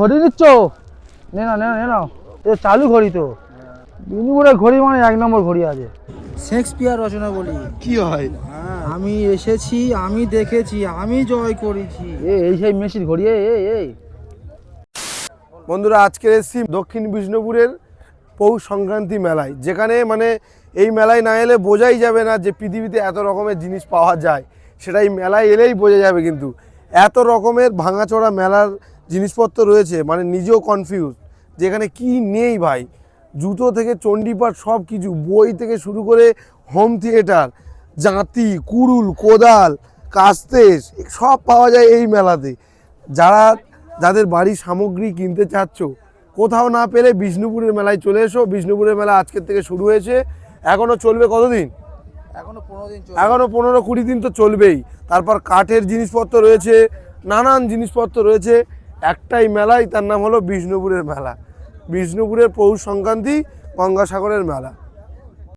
ঘড়ি নিচ্ছ? নে না নে না নে নাও, এ চালু ঘড়ি তো। বিনুপুরের ঘড়ি মানে এক নম্বর ঘড়ি আছে। শেক্সপিয়ার রচনা বলি। কি হয়? আমি এসেছি, আমি দেখেছি, আমি জয় করেছি। এই সেই মেসির ঘড়ি। এই বন্ধুরা, আজকে এসেছি দক্ষিণ বিষ্ণুপুরের পৌষ সংক্রান্তি মেলায়, যেখানে মানে এই মেলায় না এলে বোঝাই যাবে না যে পৃথিবীতে এত রকমের জিনিস পাওয়া যায়। সেটাই মেলায় এলেই বোঝা যাবে। কিন্তু এত রকমের ভাঙাচোরা মেলার জিনিসপত্র রয়েছে, মানে নিজেও কনফিউজ যেখানে কি নেই ভাই। জুতো থেকে চণ্ডীপাঠ সব কিছু, বই থেকে শুরু করে হোম থিয়েটার, জাঁতি, কুড়ুল, কোদাল, কাস্তে সব পাওয়া যায় এই মেলাতে। যাদের বাড়ির সামগ্রী কিনতে চাচ্ছ, কোথাও না পেলে বিষ্ণুপুরের মেলায় চলে এসো। বিষ্ণুপুরের মেলা আজকের থেকে শুরু হয়েছে, এখনও চলবে কতদিন? এখনো 15 দিন চলবে। এখনও 15-20 দিন তো চলবেই। তারপর কাঠের জিনিসপত্র রয়েছে, নানান জিনিসপত্র রয়েছে। একটাই মেলায়, তার নাম হলো বিষ্ণুপুরের মেলা। বিষ্ণুপুরের পৌষ সংক্রান্তি গঙ্গাসাগরের মেলা।